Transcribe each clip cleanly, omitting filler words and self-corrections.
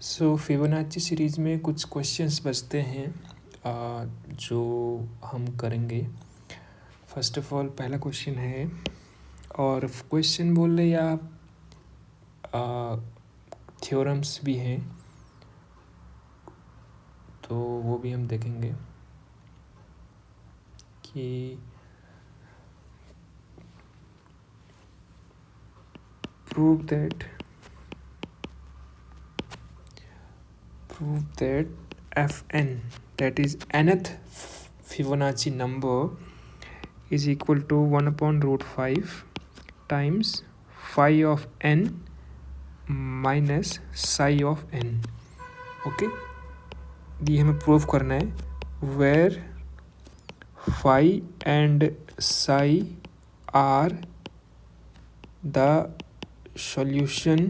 सो Fibonacci series में कुछ questions बचते हैं जो हम करेंगे। फर्स्ट ऑफ ऑल पहला क्वेश्चन है, और क्वेश्चन बोल रहे या थ्योरम्स भी हैं तो वो भी हम देखेंगे कि prove that fn, that is nth Fibonacci number, is equal to 1 upon root 5 times phi of n minus psi of n. Okay, ये हमें प्रूव करना है where phi and psi are the solution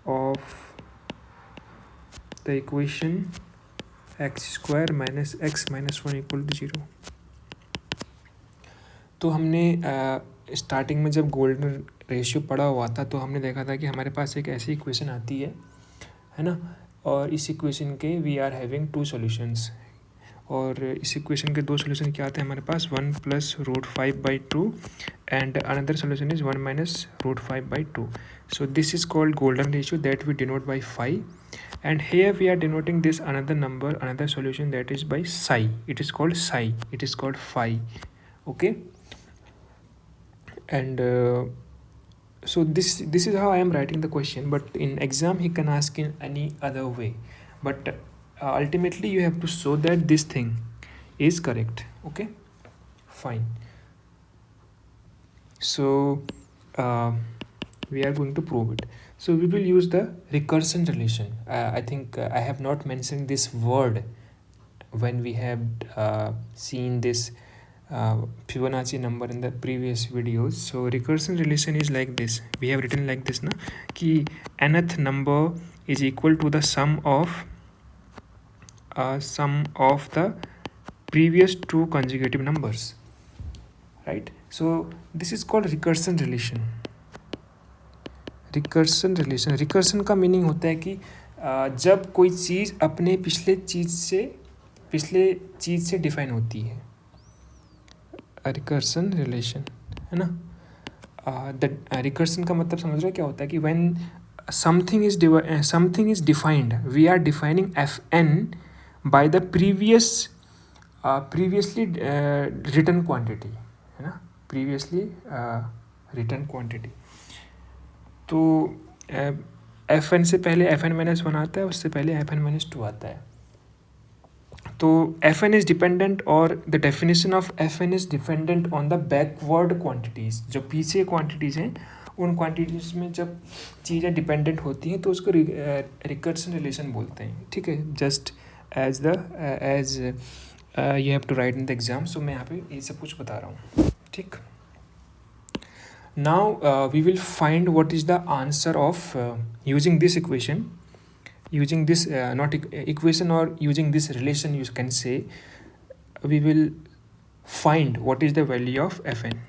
of the equation x square minus x minus 1 equal to 0. तो हमने starting में जब golden ratio पढ़ा हुआ था तो हमने देखा था कि हमारे पास एक ऐसी इक्वेशन आती है ना, और इस इक्वेशन के we are having two solutions, और इस इक्वेशन के दो सॉल्यूशन क्या आते हैं हमारे पास, 1 plus root 5/2 and another solution is 1 minus root 5/2. So this is called golden ratio that we denote by phi, and here we are denoting this another number, another solution, that is by psi. It is called psi, it is called phi. Okay, and so this is how I am writing the question, but in exam he can ask in any other way, but ultimately you have to show that this thing is correct. Okay, fine. So we are going to prove it. So we will use the recursion relation. I think I have not mentioned this word when we have seen this Fibonacci number in the previous videos. So recursion relation is like this. We have written like this na, कि nth number is equal to the sum of the previous two consecutive numbers, right? So this is called recursion relation. Recursion का meaning होता है कि जब कोई चीज़ अपने पिछले चीज़ से डिफाइन होती है, रिकर्सन रिलेशन, है ना. रिकर्सन का मतलब समझ रहे हो क्या होता है कि when something is defined, we are defining fn by the previously written quantity, है ना, प्रीवियसली रिटन क्वांटिटी. तो fn से पहले fn-1 आता है, उससे पहले fn-2 आता है. तो fn इज़ डिपेंडेंट, और the definition of fn is dependent on the backward quantities. जो पीछे क्वांटिटीज़ हैं उन क्वांटिटीज़ में जब चीज़ें डिपेंडेंट होती हैं तो उसको रिकर्सन रिलेशन बोलते हैं. ठीक है, just as you have to write in the exam. So मैं यहाँ पे ये सब कुछ बता रहा हूँ. ठीक, now we will find what is the answer of using this equation, using this not equation, or using this relation, you can say. We will find what is the value of fn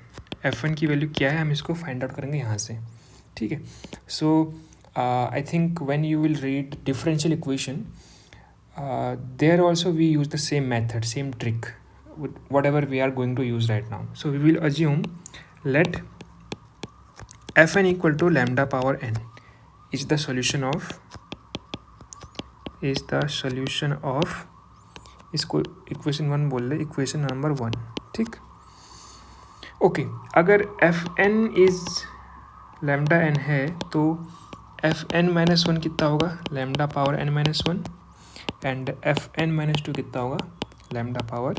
की value क्या है, हम इसको find out करेंगे यहाँ से. ठीक है. So I think when you will read differential equation, there also we use the same method, same trick, whatever we are going to use right now. So we will assume let fn equal to lambda power n is the solution of इसको equation 1 बोल ले, equation number 1. ठीक, okay. अगर fn is lambda n है तो fn-1 कितना होगा, lambda power n-1, and fn-2 कितना होगा, लैम्डा पावर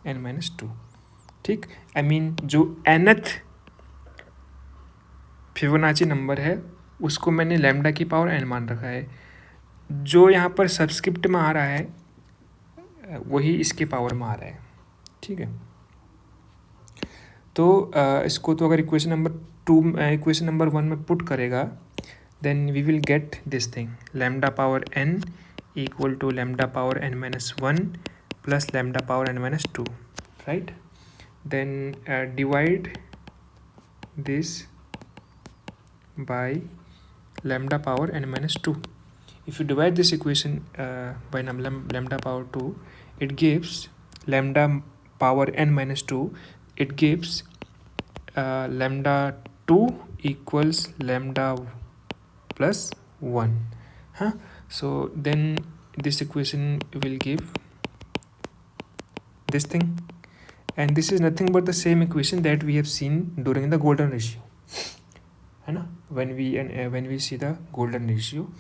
n-2. ठीक, आई मीन जो nth फिबोनाची नंबर है उसको मैंने लैम्डा की पावर n मान रखा है. जो यहाँ पर सबस्क्रिप्ट में आ रहा है वही इसके पावर में आ रहा है. ठीक है. तो इसको तो अगर इक्वेशन नंबर 1 में पुट करेगा, then we will get this thing, lambda power n equal to lambda power n-1 plus lambda power n-2, right. Then divide this by lambda power n minus 2. If you divide this equation by lambda power 2, it gives lambda power n minus 2, it gives lambda 2 equals lambda plus 1. So then this equation will give this thing, and this is nothing but the same equation that we have seen during the golden ratio. When we see the golden ratio,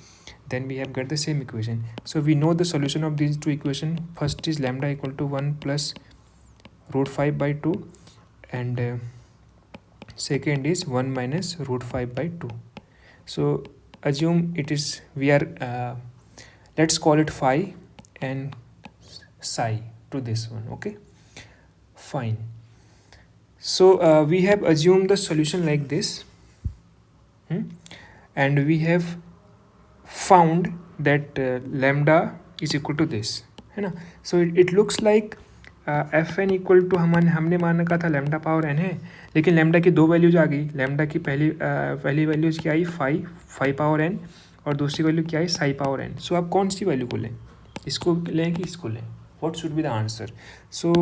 then we have got the same equation. So we know the solution of these two equations. First is lambda equal to 1 plus root 5 by 2, and second is 1 minus root 5 by 2. So assume it is, we are let's call it phi and psi to this one. Okay, fine. So we have assumed the solution like this, and we have found that lambda is equal to this, है ना. So it looks like F N equal to हमने माना का था lambda power N है, लेकिन lambda की दो वैल्यूज आ गई. लैम्डा की पहली वैल्यूज क्या आई, फाइव पावर एन, और दूसरी वैल्यू क्या आई, साई पावर एन. सो आप कौन सी वैल्यू को लें, इसको लें कि इसको लें, what should be the answer? So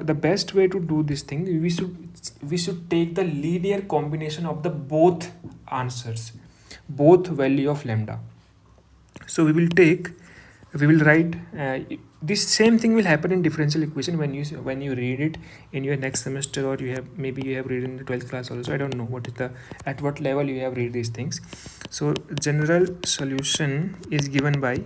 the best way to do this thing, we should take the linear combination of the both answers, both value of lambda. So we will write this same thing will happen in differential equation when you read it in your next semester, or you have read in the 12th class also. I don't know at what level you have read these things. So general solution is given by,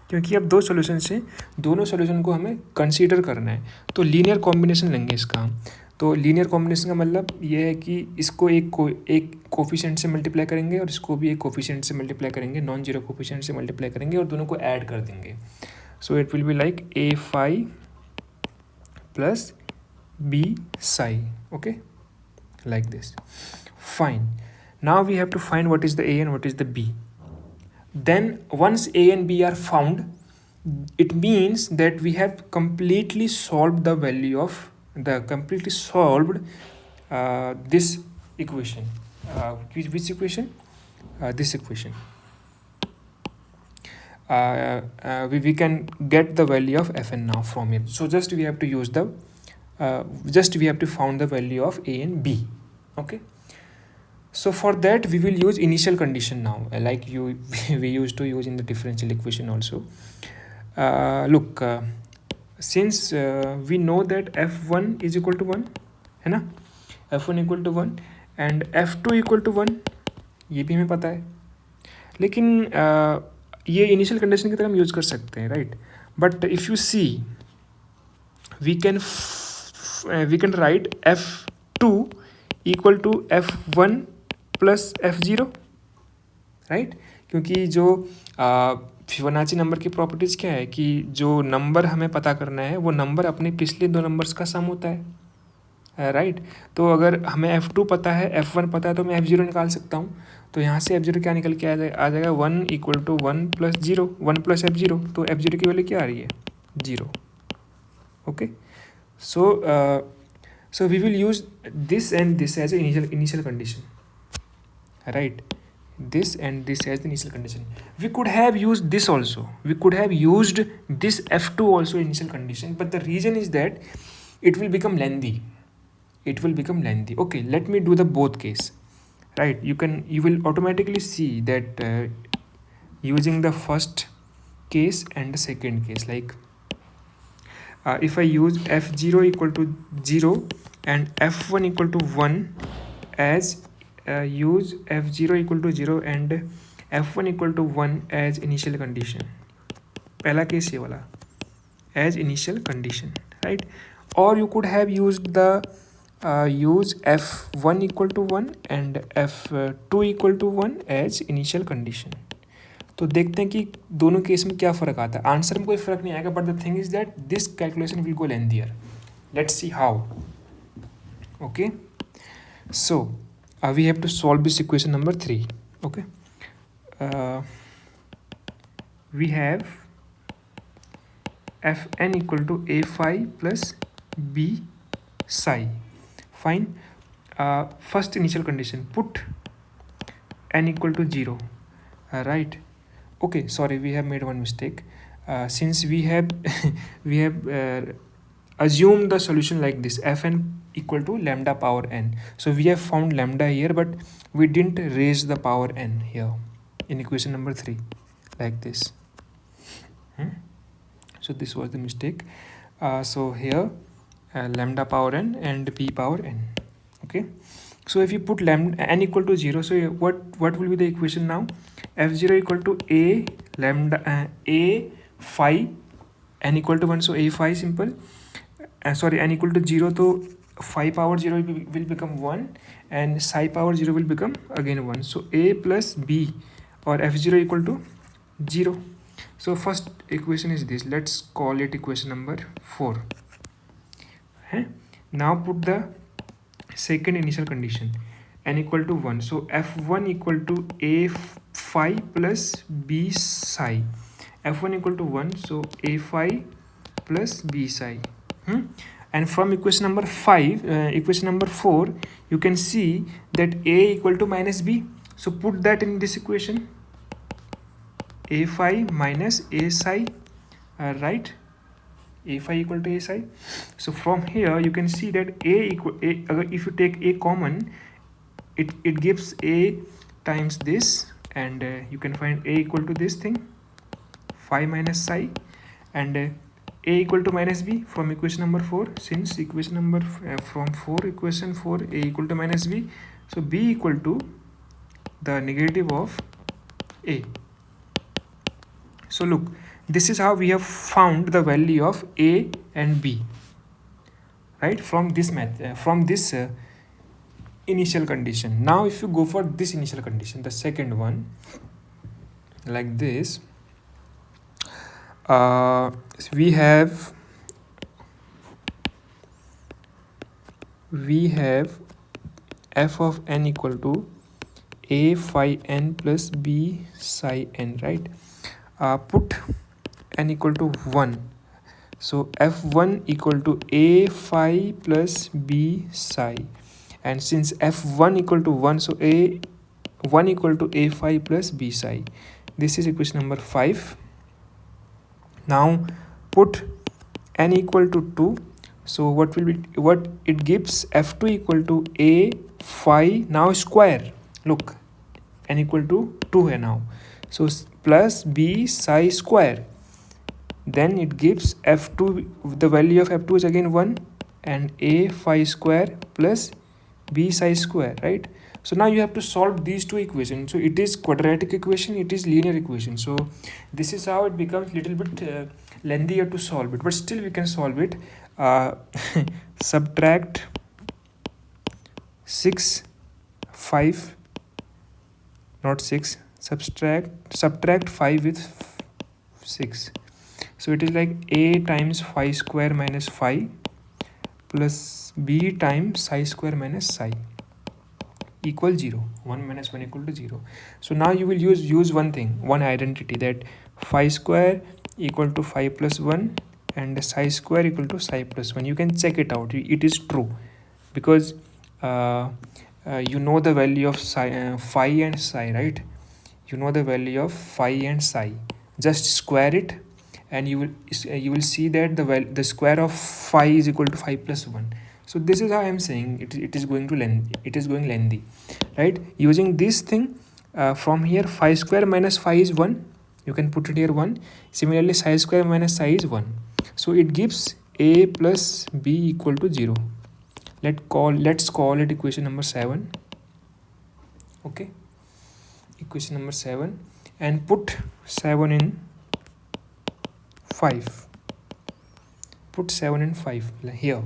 क्योंकि अब दो solution से दोनों solution को हमें consider करना है, तो लीनियर कॉम्बिनेशन लेंगे इसका हम. तो लीनियर कॉम्बिनेशन का मतलब ये है कि इसको एक कोफिशिएंट से मल्टीप्लाई करेंगे और इसको भी एक कोफिशिएंट से मल्टीप्लाई करेंगे, नॉन जीरो कोफिशिएंट से मल्टीप्लाई करेंगे और दोनों को ऐड कर देंगे. So it will be like A phi plus B psi. Okay, like this. Fine. Now we have to find what is the A and what is the B. Then once A and B are found, it means that we have completely solved the value of this equation. Which equation? This equation. We can get the value of Fn now from it. So just we have to found the value of A and B. Okay. So for that we will use initial condition now, like we used to use in the differential equation also. Look, since we know that f1 is equal to 1, है ना, f1 equal to 1 and f2 equal to 1, ये भी हमें पता है, लेकिन ये initial condition की तरह हम यूज कर सकते हैं, right. But if you see we can write f2 equal to f1 plus f0, right. क्योंकि जो फिबोनाची नंबर की प्रॉपर्टीज़ क्या है कि जो नंबर हमें पता करना है वो नंबर अपने पिछले दो नंबर्स का सम होता है, राइट. तो अगर हमें f2 पता है, f1 पता है, तो मैं f0 निकाल सकता हूँ. तो यहाँ से f0 क्या निकल के आ जाएगा 1 equal to 1 plus 0, 1 plus f0. तो f0 की वैल्यू क्या आ रही है, 0. Okay. So we will use this and this as a initial condition, right. This and this as the initial condition. We could have used this also. We could have used this f2 also initial condition, but the reason is that it will become lengthy. Okay, let me do the both case, right. You will automatically see that using the first case and the second case, like if I use f0 equal to 0 and f1 equal to 1 as use f0 equal to 0 and f1 equal to 1 as initial condition. पहला case ये वाला as initial condition, right. Or you could have used the use f1 equal to 1 and f2 equal to 1 as initial condition. तो देखते हैं कि दोनों case में क्या फ़र्क आता है. आंसर में कोई फ़र्क नहीं आएगा, but the thing is that this calculation will go lengthier. Let's see how. Okay, so we have to solve this equation number 3. Okay, we have fn equal to a phi plus b psi. Fine. First initial condition, put n equal to 0, right? Okay, sorry, we have made one mistake. Since we have we have assumed the solution like this, fn equal to lambda power n. So we have found lambda here, but we didn't raise the power n here in equation number 3 like this. So this was the mistake. So here lambda power n and p power n. Okay, so if you put lambda n equal to 0, so what will be the equation now? F0 equal to a lambda a phi n equal to 1, so a phi simple. Sorry, n equal to 0, so phi power 0 will become 1 and psi power 0 will become again 1. So a plus b or f0 equal to 0. So first equation is this. Let's call it equation number 4. Now put the second initial condition, n equal to 1. So f1 equal to a phi plus b psi. F1 equal to 1, so a phi plus b psi. And from equation number 4, you can see that a equal to minus b. So put that in this equation, a phi minus a psi, right? A phi equal to a psi. So from here you can see that if you take a common, it gives a times this, and you can find a equal to this thing, phi minus psi, and a equal to minus b from equation number 4. Since equation number equation 4 a equal to minus b, so b equal to the negative of a. So look, this is how we have found the value of a and b, right, from this initial condition. Now if you go for this initial condition, the second one, like this, we have f of n equal to a phi n plus b psi n, right? Put n equal to 1, so f1 equal to a phi plus b psi, and since f1 equal to 1, so a1 equal to a phi plus b psi. This is equation number 5. Now put n equal to 2, so what it gives? F2 equal to a phi now square. Look, n equal to 2 hai now, so plus b psi square. Then it gives f2, the value of f2 is again 1, and a phi square plus b psi square, right? So now you have to solve these two equations. So it is quadratic equation, it is linear equation. So this is how it becomes little bit lengthier to solve it, but still we can solve it. Subtract 6 5, not 6, subtract 5 with 6. So it is like a times phi square minus phi plus b times psi square minus psi equal 0. 1 minus 1 equal to 0. So now you will use one identity, that phi square equal to phi plus 1 and psi square equal to psi plus 1. You can check it out, it is true, because you know the value of phi and psi, right? You know the value of phi and psi. Just square it and you will see that the square of phi is equal to phi plus 1. So this is how I am saying it is going lengthy, right? Using this thing, from here phi square minus phi is 1, you can put it here 1. Similarly psi square minus psi is 1, so it gives a plus b equal to 0. Let's call it equation number 7. Okay, equation number 7, and put 7 in 5. Put 7 and 5 here.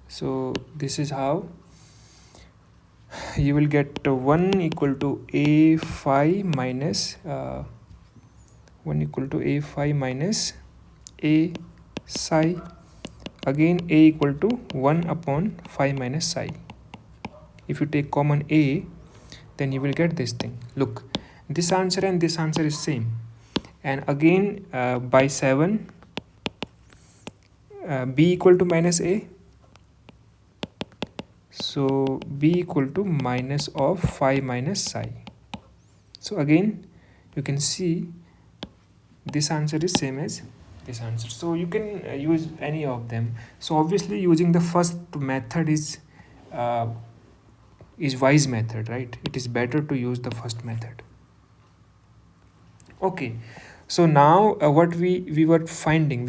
So this is how you will get 1 equal to a phi minus 1 equal to a phi minus a psi. Again a equal to 1 upon phi minus psi. If you take common a, then you will get this thing. Look, this answer and this answer is same. And again by 7, b equal to minus a, So b equal to minus of phi minus psi. So again you can see this answer is same as this answer, so you can use any of them. So obviously using the first method is wise method, right? It is better to use the first method. Okay, so now what we were finding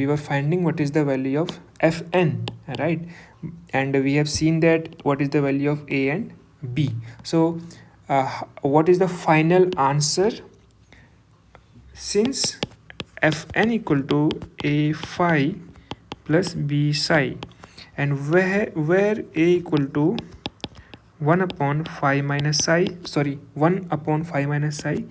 what is the value of fn, right? And we have seen that what is the value of a and b. So what is the final answer? Since fn equal to a phi plus b psi, and where a equal to 1 upon phi minus psi, sorry, 1 upon phi minus psi,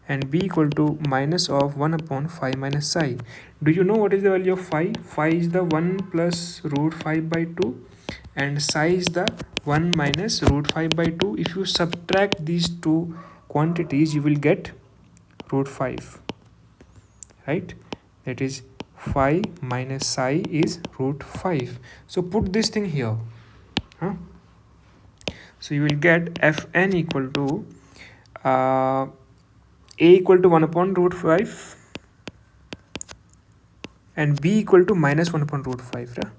and b equal to minus of 1 upon phi minus psi. Do you know what is the value of phi? Phi is the 1 plus root 5 by 2, and psi is the 1 minus root 5 by 2. If you subtract these two quantities, you will get root 5, right? That is phi minus psi is root 5. So put this thing here, huh? So you will get fn equal to a equal to 1 upon root 5 and b equal to minus 1 upon root 5, right?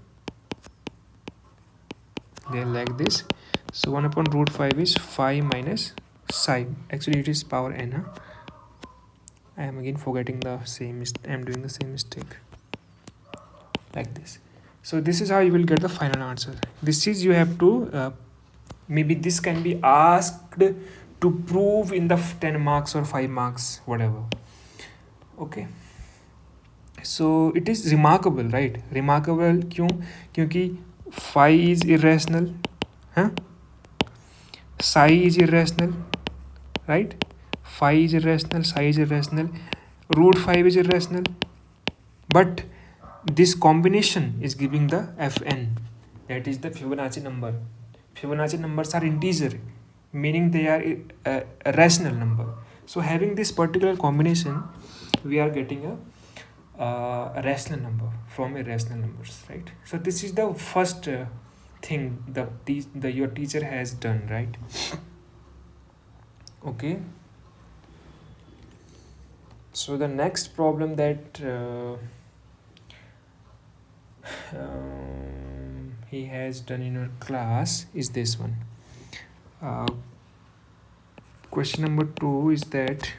They like this. So 1 upon root 5 is phi minus psi. Actually it is power n, huh? I am again forgetting the same, I am doing the same mistake, like this. So this is how you will get the final answer. This is, you have to maybe this can be asked to prove in the 10 marks or 5 marks, whatever. Okay, so it is remarkable, right? Remarkable क्यों? क्योंकि phi is irrational, huh? Psi is irrational, right? Phi is irrational, psi is irrational, root 5 is irrational, but this combination is giving the fn, that is the Fibonacci number. Fibonacci numbers are integer, meaning they are a rational number. So having this particular combination, we are getting a rational number from irrational numbers, right? So this is the first thing your teacher has done, right? Okay, so the next problem that he has done in our class is this one. Question number 2 is that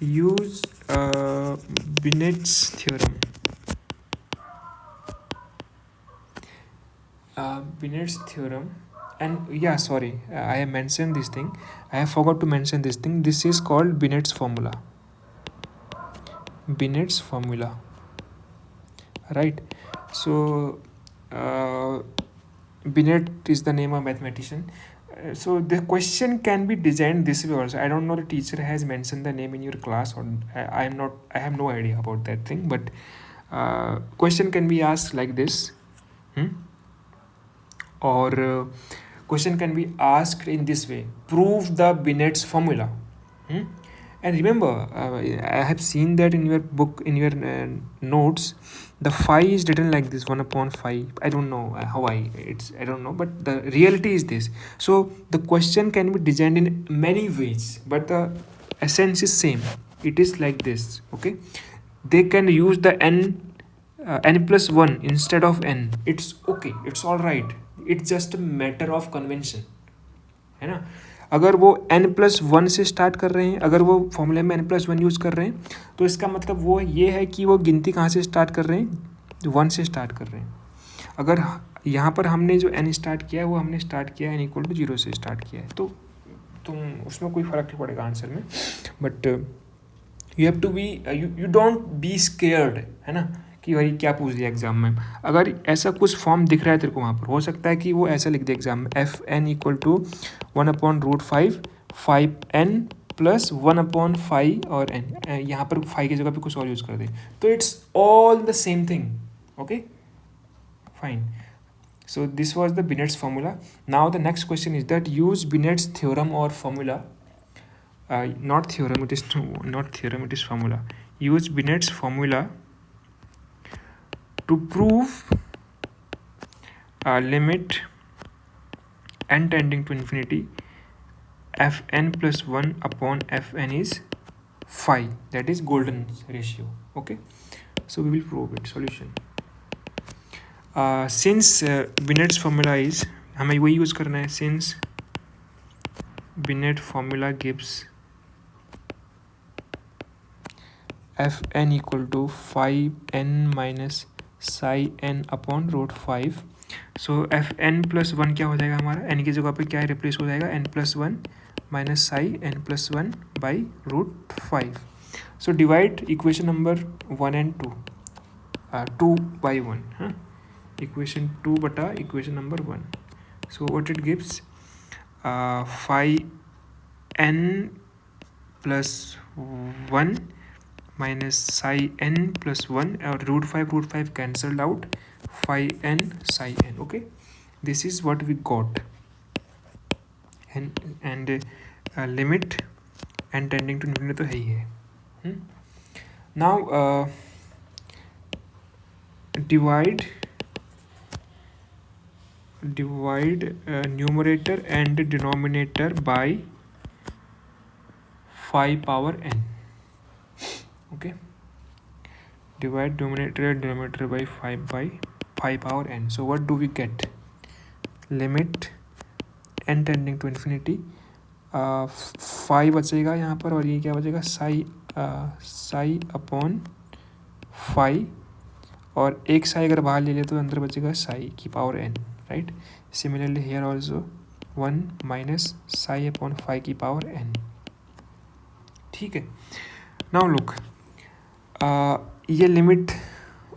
use Binet's theorem. Binet's theorem, and yeah, sorry, I have mentioned this thing. I have forgot to mention this thing. This is called Binet's formula. Binet's formula, right? So Binet is the name of mathematician. So the question can be designed this way also. I don't know the teacher has mentioned the name in your class, or I have no idea about that thing, but question can be asked like this, or question can be asked in this way: prove the Binet's formula. And remember, I have seen that in your book, in your notes, the phi is written like this, 1 upon phi. I don't know how I don't know, but the reality is this. So the question can be designed in many ways, but the essence is same. It is like this, okay? They can use the n plus 1 instead of n. It's okay, it's all right. It's just a matter of convention, है ना? अगर वो n+1 से start कर रहे हैं, अगर वो फॉर्मूले में n+1 यूज़ कर रहे हैं, तो इसका मतलब वो ये है कि वो गिनती कहाँ से स्टार्ट कर रहे हैं? 1 से स्टार्ट कर रहे हैं. अगर यहाँ पर हमने जो n स्टार्ट किया है, वो हमने स्टार्ट किया है n = 0 से स्टार्ट किया है, तो तुम उसमें कोई फ़र्क नहीं पड़ेगा आंसर में. But you have to be, you don't be scared, है ना, कि भाई क्या पूछ दिया एग्जाम में. अगर ऐसा कुछ फॉर्म दिख रहा है तेरे को वहाँ पर, हो सकता है कि वो ऐसा लिख दे एग्जाम में, fn = 1 upon root 5 5n plus 1 upon phi और n, यहाँ पर phi की जगह पे कुछ और यूज़ कर दे, तो it's all the same thing. Okay, fine. So this was the Binet's formula. Now the next question is that use Binet's theorem or formula. Not theorem, it is not theorem, it is formula. Use Binet's formula to prove limit n tending to infinity, fn plus 1 upon fn is phi. That is golden ratio. Okay, so we will prove it. Solution. Since Binet's formula is, हमें वही use करना है. Since Binet formula gives fn equal to phi n minus psi n upon root 5. So F N plus one क्या हो जाएगा हमारा, N की जगह पे क्या रिप्लेस हो जाएगा, n plus one minus psi n plus one by root 5. So divide equation number 1 and 2, 2 by 1, हाँ, इक्वेशन 2 बटा equation number 1. So what it gives, phi n plus 1 minus psi n plus 1 और root 5 cancelled out, phi n psi n. Okay, this is what we got. And limit n tending to infinity तो है ही है. Now divide numerator and denominator by phi power n. Okay, divide numerator and denominator by phi power n. So what do we get? Limit n tending to infinity, phi बचेगा यहाँ पर और ये क्या बचेगा, साई अपॉन phi, और एक साई अगर बाहर ले ले तो अंदर बचेगा साई की power n, right. Similarly here also 1 minus psi upon phi की पावर n. ठीक है. नाउ लुक, ये लिमिट,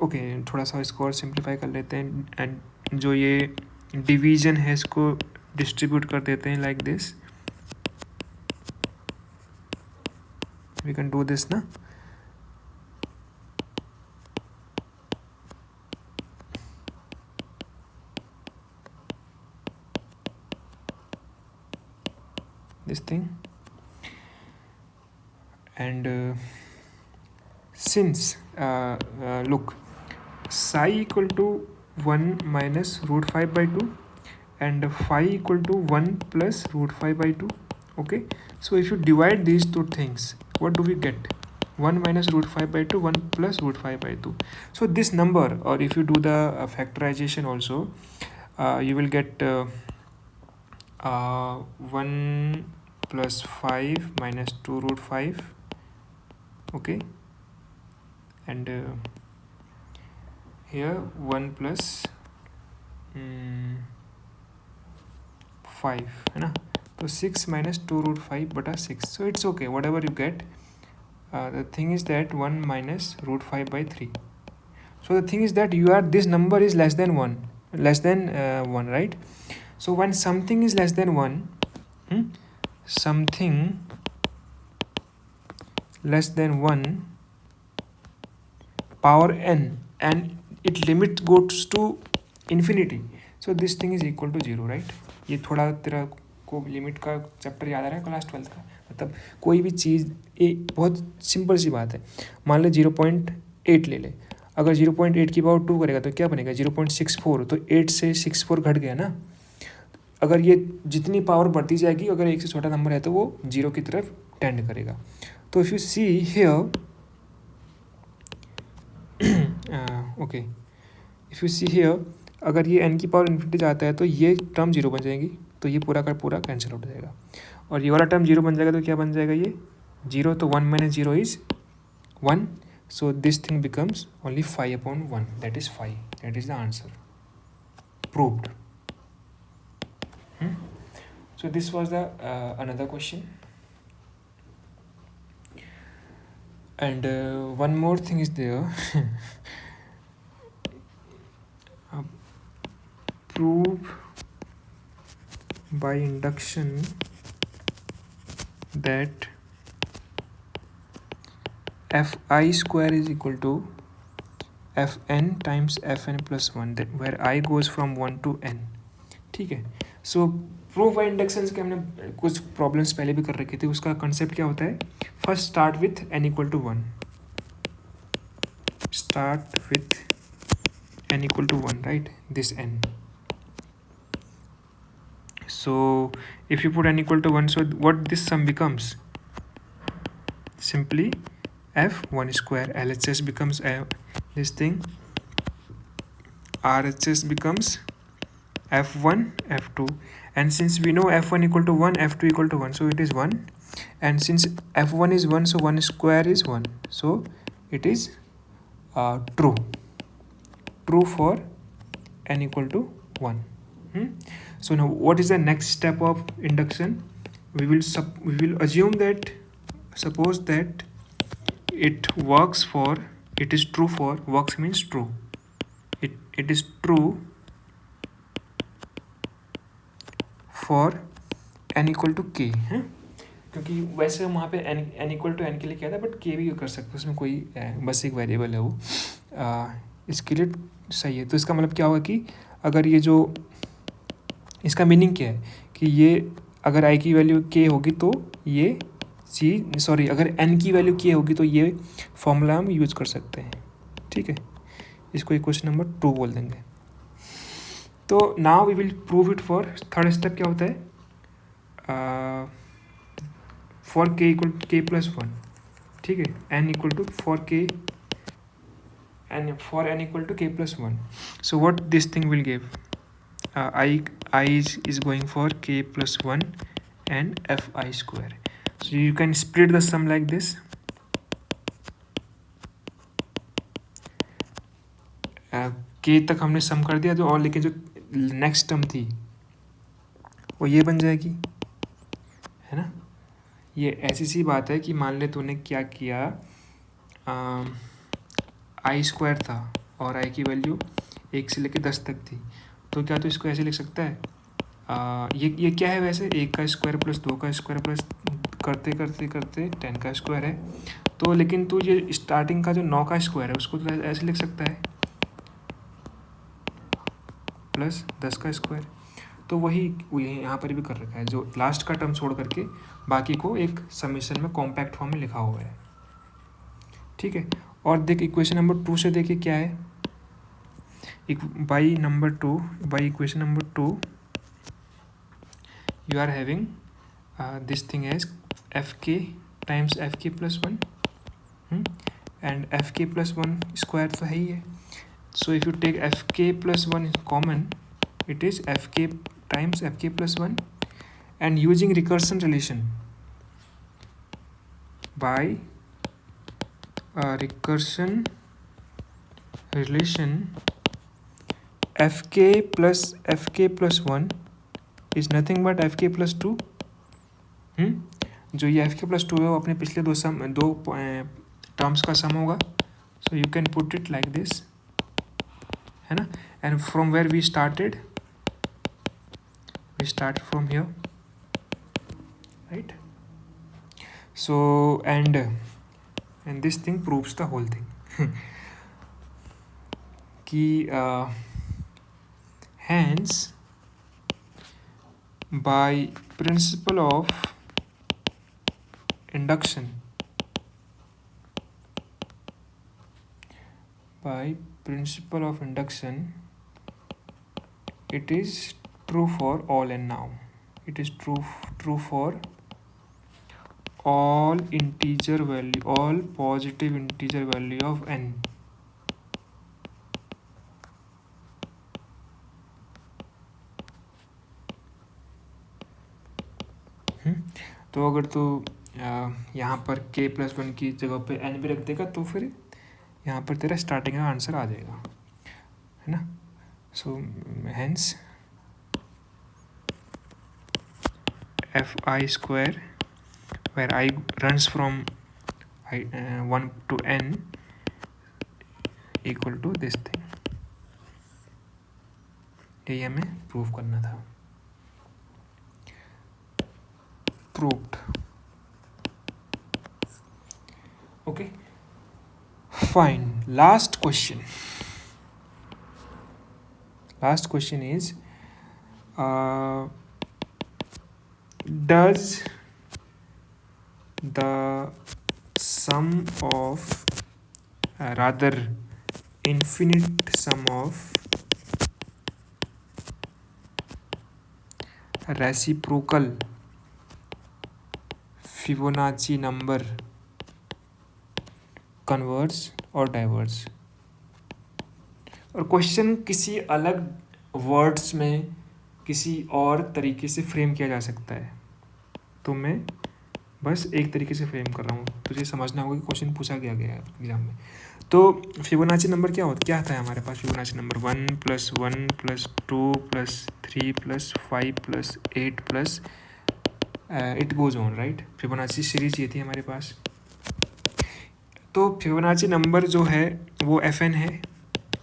ओके, थोड़ा सा इसको और सिंप्लीफाई कर लेते हैं. एंड जो ये डिवीजन है इसको डिस्ट्रीब्यूट कर देते हैं like this. We can do this ना. This thing. And since look, psi equal to 1 minus root 5 by 2 and phi equal to 1 plus root 5 by 2. Okay, so if you divide these two things, what do we get? 1 minus root 5 by 2, 1 plus root 5 by 2. So this number, or if you do the factorization also, you will get 1 plus 5 minus 2 root 5. Okay, and here 1 plus 5 है ना, तो 6 minus 2 root 5 बटा 6. So it's okay, whatever you get. The thing is that 1 minus root 5 by 3. So the thing is that this number is less than 1, right? So when something is less than 1, something less than 1 power n and it limit goes to infinity, so this thing is equal to 0, right? ये थोड़ा तेरा को limit का chapter याद आ रहा है class 12 का. मतलब कोई भी चीज़, एक बहुत सिंपल सी बात है. मान ले 0.8 ले ले, अगर 0.8 की पावर 2 करेगा तो क्या बनेगा, 0.64. तो 8 से 64 घट गया ना. अगर ये जितनी पावर बढ़ती जाएगी, अगर एक से छोटा नंबर है तो वो 0 की तरफ टेंड करेगा. तो if you see here, okay, if you see here, अगर ये n की पावर इन्फिनिटी जाता है तो ये टर्म 0 बन जाएगी, तो ये पूरा का पूरा कैंसिल हो जाएगा. और ये वाला टर्म 0 बन जाएगा तो क्या बन जाएगा, ये 0, तो 1 minus 0 is 1. So this thing becomes only 5/1. That is 5. That is the answer. Proved. So this was the another question. And one more thing is there. Prove by induction that fi square is equal to fn times fn plus 1, that where I goes from 1 to n. ठीक है. सो proof bye inductions के हमने कुछ problems पहले भी कर रखे थे. उसका कंसेप्ट क्या होता है, first start with n equal to 1. Start with n equal to 1, right, this n. So if you put n equal to 1, so what this sum becomes? Simply f1 square. LHS becomes this thing, RHS becomes f1 f2, and since we know f1 equal to 1, f2 equal to 1, so it is 1, and since f1 is 1, so 1 square is 1, so it is true for n equal to 1. So now what is the next step of induction? We will assume that, suppose that it works for, it is true for, works means true, it is true for n equal to k है, क्योंकि वैसे वहाँ पे n equal to n के लिए क्या था, but k भी कर सकते हो, उसमें कोई बस एक वेरिएबल है वो, इसके लिए सही है. तो इसका मतलब क्या होगा कि अगर ये जो, इसका मीनिंग क्या है कि ये अगर i की वैल्यू k होगी तो ये अगर n की वैल्यू k होगी तो ये फॉर्मूला हम यूज़ कर सकते हैं. ठीक है, इसको इक्वेशन नंबर 2 बोल देंगे. तो now we will prove it for third step. क्या होता है? For k equal k plus 1. ठीक है, n equal to for n equal to k plus 1. So what this thing will give? I is going for k plus 1 and fi square. So you can split the sum like this. k तक हमने सम कर दिया, तो और लेकिन जो next term थी वो ये बन जाएगी, है ना. ये ऐसी सी बात है कि मान ले तूने क्या किया, आई स्क्वायर था और आई की वैल्यू 1 से लेकर 10 तक थी, तो क्या तो इसको ऐसे लिख सकता है, ये क्या है वैसे, 1 का स्क्वायर प्लस 2 का स्क्वायर प्लस करते करते करते 10 का स्क्वायर है. तो लेकिन तू ये स्टार्टिंग का जो 9 का स्क्वायर है उसको तो ऐसे लिख सकता है प्लस 10 का स्क्वायर. तो वही यहाँ पर भी कर रखा है, जो लास्ट का टर्म छोड़ करके बाकी को एक समेशन में कॉम्पैक्ट फॉर्म में लिखा हुआ है. ठीक है, और देख इक्वेशन नंबर 2 से देखिए क्या है. By equation number 2 you are having this thing as fk times fk plus 1 and fk plus 1 square तो है ही है. So if you take fk plus 1 common, it is fk times fk plus 1, and using recursion relation, by recursion relation, fk plus 1 is nothing but fk plus 2. जो ये fk plus 2 है वो अपने पिछले दो टर्म्स का सम होगा. So you can put it like this, है ना. And from where we start from here, right. So and this thing proves the whole thing कि hence by principle of induction, it is true for all, and now it is true for all positive integer value of n. तो अगर तो यहाँ पर k plus 1 की जगह पे n भी रख देगा तो फिर यहाँ पर तेरा स्टार्टिंग का आंसर आ जाएगा, है ना. So hence fi square where I runs from 1 to n equal to this thing. यही हमें प्रूव करना था. Proved. Okay, fine. Last question is does the sum of rather infinite sum of reciprocal Fibonacci number converge और diverge. और question किसी अलग words में किसी और तरीके से फ्रेम किया जा सकता है, तो मैं बस एक तरीके से फ्रेम कर रहा हूँ, तुझे समझना होगा कि क्वेश्चन पूछा गया है एग्जाम में। तो फिबोनाची नंबर क्या आता है हमारे पास? Fibonacci number 1 + 1 + 2 + 3 + 5 + 8 + it goes on, right. Fibonacci series ये थी हमारे पास। तो फिबोनाची नंबर जो है वो FN है,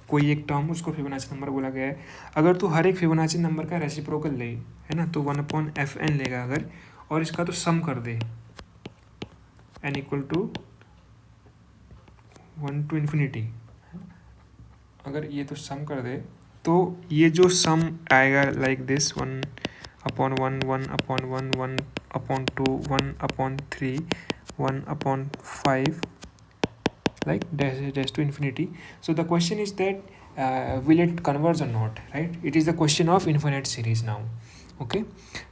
कोई एक टर्म, उसको फिबोनाची नंबर बोला गया है। अगर तू हर एक फिबोनाची नंबर का रेसिप्रोकल ले, है ना, तो 1/FN लेगा अगर, और इसका तो सम कर दे n = 1 to ∞। अगर ये तो सम कर दे तो ये जो सम आएगा like this 1/1 1/1 1/2 1/3 1/5 like dash to infinity. So the question is that will it converge or not, right? It is the question of infinite series now. Okay,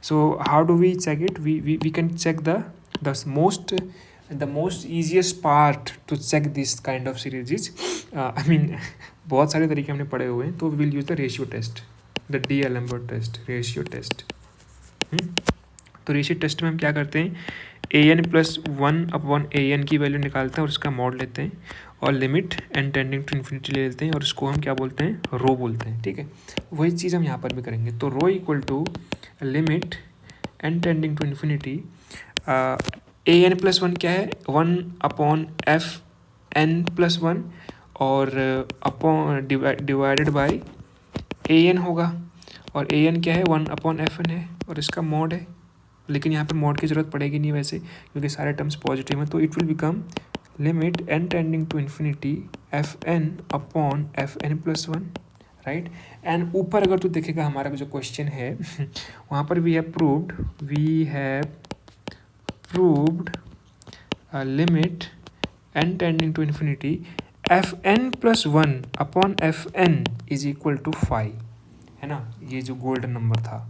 so how do we check it? We can check the most easiest part to check this kind of series is I mean बहुत सारे तरीके हमने पढ़े हुए हैं, तो will use the ratio test, the D-Alembert test, ratio test. तो ratio test में हम क्या करते हैं, an + 1/an की वैल्यू निकालते हैं और उसका मॉड लेते हैं और limit n tending to infinity ले लेते हैं और उसको हम क्या बोलते हैं, रो बोलते हैं, ठीक है। वही चीज़ हम यहाँ पर भी करेंगे। तो rho = limit n tending to infinity, an + 1 क्या है, 1/fn + 1 और अपॉन डिवाइडेड बाय an होगा, और an क्या है, 1/fn है और इसका मॉड है। लेकिन यहाँ पे मॉड की ज़रूरत पड़ेगी नहीं वैसे, क्योंकि सारे टर्म्स पॉजिटिव हैं। तो it will become limit n tending to infinity fn/fn + 1, right. And ऊपर अगर तू देखेगा हमारा जो क्वेश्चन है वहाँ पर we have proved limit n tending to infinity fn + 1/fn = 5, है ना। ये जो गोल्डन नंबर था,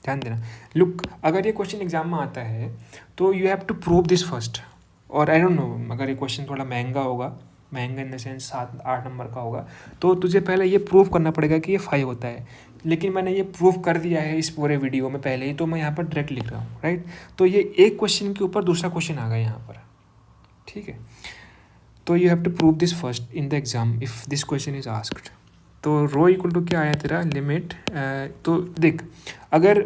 ध्यान देना। लुक, अगर ये क्वेश्चन एग्जाम में आता है तो you have to prove this first. और आई डोंट नो, अगर ये क्वेश्चन थोड़ा महंगा होगा, महंगा इन द सेंस 7-8 नंबर का होगा, तो तुझे पहले ये प्रूव करना पड़ेगा कि ये 5 होता है। लेकिन मैंने ये प्रूव कर दिया है इस पूरे वीडियो में पहले ही, तो मैं यहाँ पर डायरेक्ट लिख रहा हूँ, राइट। तो ये एक क्वेश्चन के ऊपर दूसरा क्वेश्चन आ गया यहाँ पर, ठीक है। तो you have to prove this first in the exam if this question is asked. तो रो = क्या आया तेरा, लिमिट, तो देख, अगर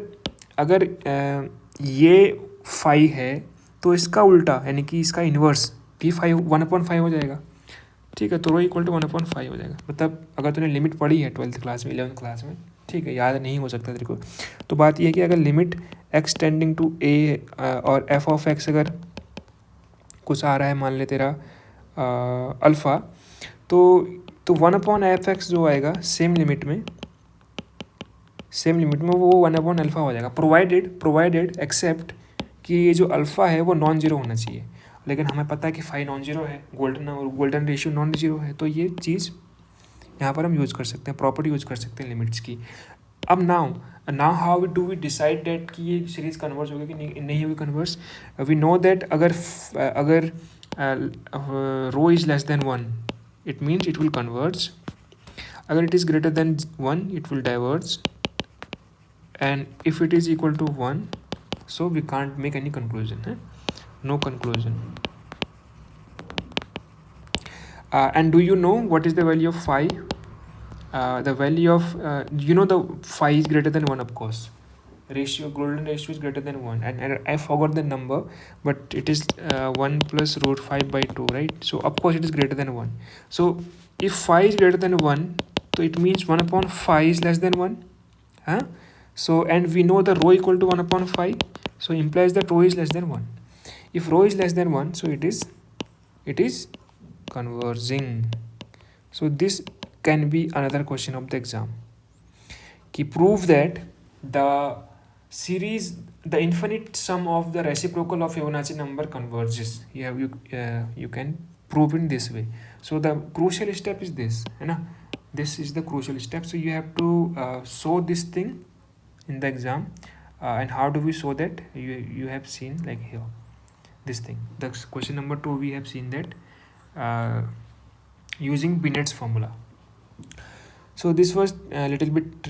ये 5 है तो इसका उल्टा यानी कि इसका इन्वर्स भी 5 1/5 हो जाएगा, ठीक है। तो रो = 1/5 हो जाएगा। मतलब अगर तूने लिमिट पढ़ी है 12th क्लास में, 11th क्लास में, ठीक है, याद नहीं हो सकता तेरे को, तो बात यह है कि अगर limit x tending to a और f(x) अगर कुछ आ रहा है, मान ले तेरा अल्फ़ा, तो 1/fx जो आएगा सेम लिमिट में वो 1/α हो जाएगा, प्रोवाइडेड एक्सेप्ट कि ये जो अल्फ़ा है वो नॉन जीरो होना चाहिए। लेकिन हमें पता है कि 5 नॉन जीरो है, गोल्डन रेशियो नॉन जीरो है, तो ये चीज़ यहाँ पर हम यूज़ कर सकते हैं, प्रॉपर्टी यूज़ कर सकते हैं लिमिट्स की। अब now how do we decide that कि ये सीरीज़ कन्वर्स होगी कि नहीं होगी कन्वर्स। वी नो दैट अगर rho is less than 1 it means it will converge, अगर it is greater than 1 it will diverge, and if it is equal to 1 so we can't make any conclusion, no conclusion. And do you know what is the value of 5? The value of the 5 is greater than 1, of course. Golden ratio is greater than 1, and I forgot the number, but it is 1 + √5/2, right? So of course it is greater than 1. So if 5 is greater than 1, so it means 1/5 is less than 1, huh? So, and we know the rho = 1/5, so implies that rho is less than 1. If rho is less than 1, so it is converging. So this can be another question of the exam, ki prove that the series, the infinite sum of the reciprocal of Fibonacci number converges. You can prove in this way. So the crucial step is this, है ना, this is the crucial step. So you have to show this thing in the exam. And how do we show that? You have seen like here this thing. The question number 2 we have seen that using Binet's formula. So this was a little bit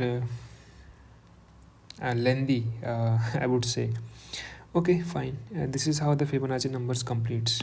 lengthy, I would say. Okay, fine. This is how the Fibonacci numbers completes.